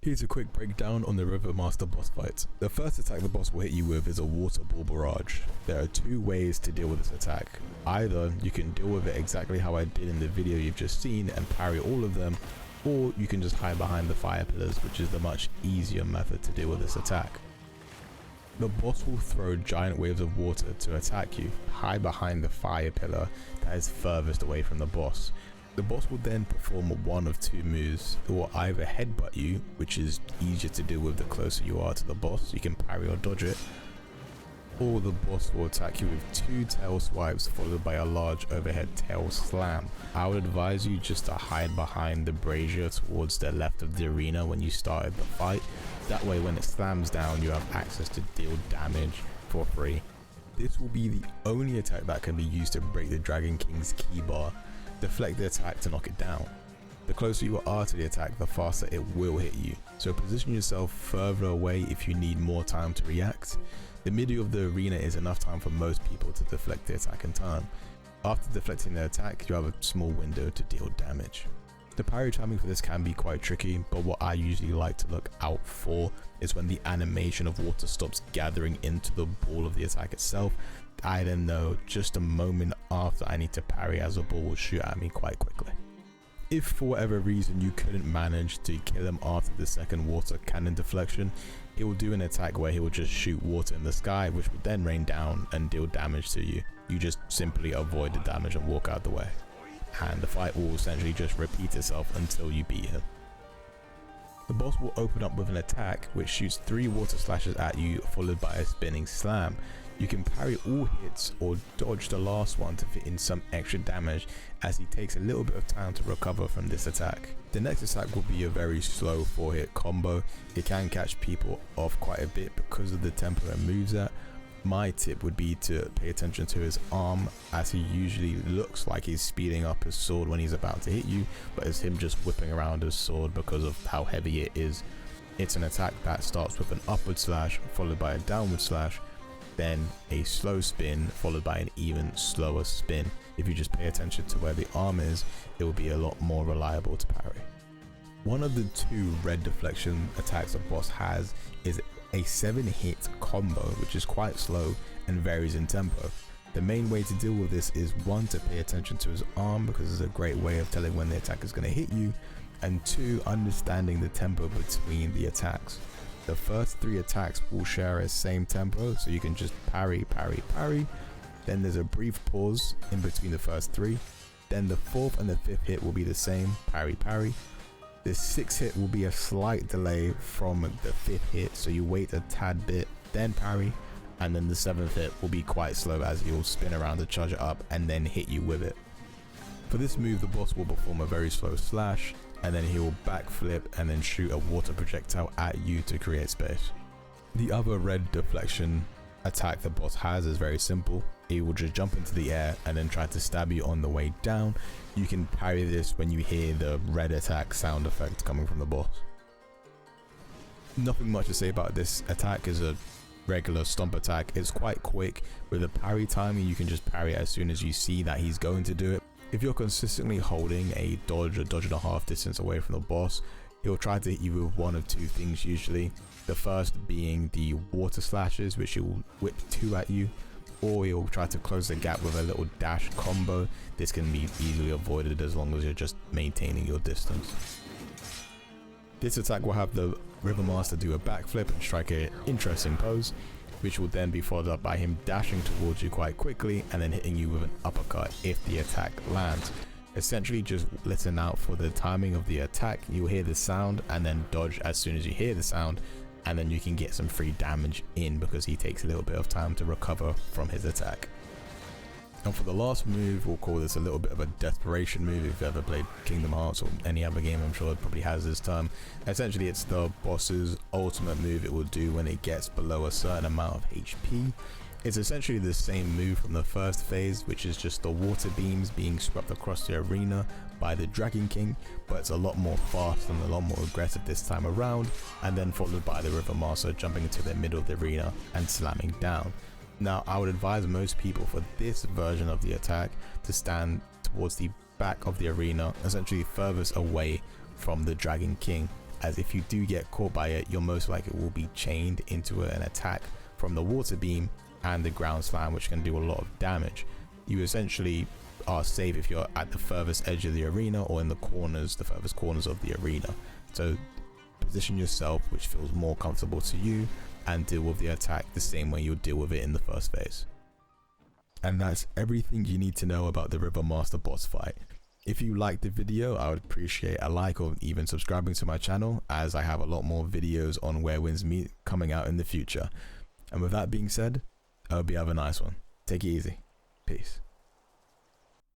Here's a quick breakdown on the River Master boss fight. The first attack the boss will hit you with is a water ball barrage. There are two ways to deal with this attack. Either you can deal with it exactly how I did in the video you've just seen and parry all of them, or you can just hide behind the fire pillars, which is the much easier method to deal with this attack. The boss will throw giant waves of water to attack you. Hide behind the fire pillar that is furthest away from the boss. The boss will then perform one of two moves. It will either headbutt you, which is easier to deal with the closer you are to the boss, you can parry or dodge it, or the boss will attack you with two tail swipes followed by a large overhead tail slam. I would advise you just to hide behind the brazier towards the left of the arena when you started the fight. That way when it slams down you have access to deal damage for free. This will be the only attack that can be used to break the Dragon King's key bar. Deflect the attack to knock it down. The closer you are to the attack, the faster it will hit you, so position yourself further away if you need more time to react. The middle of the arena is enough time for most people to deflect the attack in time. After deflecting the attack, you have a small window to deal damage. The parry timing for this can be quite tricky, but what I usually like to look out for is when the animation of water stops gathering into the ball of the attack itself. I then know just a moment after I need to parry, as the ball will shoot at me quite quickly. If for whatever reason you couldn't manage to kill him after the second water cannon deflection, he will do an attack where he will just shoot water in the sky, which will then rain down and deal damage to you. You just simply avoid the damage and walk out the way, and the fight will essentially just repeat itself until you beat him. The boss will open up with an attack which shoots 3 water slashes at you followed by a spinning slam. You can parry all hits or dodge the last one to fit in some extra damage, as he takes a little bit of time to recover from this attack. The next attack will be a very slow 4-hit combo. It can catch people off quite a bit because of the tempo it moves at. My tip would be to pay attention to his arm, as he usually looks like he's speeding up his sword when he's about to hit you, but it's him just whipping around his sword because of how heavy it is. It's an attack that starts with an upward slash followed by a downward slash, then a slow spin followed by an even slower spin. If you just pay attention to where the arm is, it will be a lot more reliable to parry. One of the 2 red deflection attacks the boss has is a 7-hit combo, which is quite slow and varies in tempo. The main way to deal with this is 1, to pay attention to his arm because it's a great way of telling when the attack is going to hit you, and 2, understanding the tempo between the attacks. The first 3 attacks will share a same tempo, so you can just parry, parry, parry. Then there's a brief pause in between the first 3. Then the 4th and the 5th hit will be the same, parry, parry. The 6th hit will be a slight delay from the 5th hit, so you wait a tad bit, then parry. And then the 7th hit will be quite slow, as he'll spin around to charge it up and then hit you with it. For this move, the boss will perform a very slow slash, and then he will backflip and then shoot a water projectile at you to create space. The other red deflection attack the boss has is very simple. He will just jump into the air and then try to stab you on the way down. You can parry this when you hear the red attack sound effect coming from the boss. Nothing much to say about this attack. Is a regular stomp attack. It's quite quick. With the parry timing, you can just parry as soon as you see that he's going to do it. If you're consistently holding a dodge or dodge and a half distance away from the boss, he'll try to hit you with one of 2 things usually. The first being the water slashes, which he'll whip 2 at you, or he'll try to close the gap with a little dash combo. This can be easily avoided as long as you're just maintaining your distance. This attack will have the River Master do a backflip and strike an interesting pose, which will then be followed up by him dashing towards you quite quickly and then hitting you with an uppercut if the attack lands. Essentially just listen out for the timing of the attack. You'll hear the sound and then dodge as soon as you hear the sound, and then you can get some free damage in because he takes a little bit of time to recover from his attack. And for the last move, we'll call this a little bit of a desperation move. If you've ever played Kingdom Hearts or any other game, I'm sure it probably has this term. Essentially, it's the boss's ultimate move it will do when it gets below a certain amount of HP. It's essentially the same move from the first phase, which is just the water beams being swept across the arena by the Dragon King, but it's a lot more fast and a lot more aggressive this time around, and then followed by the River Master jumping into the middle of the arena and slamming down. Now, I would advise most people for this version of the attack to stand towards the back of the arena, essentially furthest away from the Dragon King. as if you do get caught by it, you're most likely will be chained into an attack from the water beam and the ground slam, which can do a lot of damage. You essentially are safe if you're at the furthest edge of the arena or in the corners, the furthest corners of the arena. So position yourself which feels more comfortable to you and deal with the attack the same way you'll deal with it in the first phase. And that's everything you need to know about the River Master boss fight. If you liked the video, I would appreciate a like or even subscribing to my channel, as I have a lot more videos on Where Winds Meet coming out in the future. And with that being said, I hope you have a nice one. Take it easy. Peace.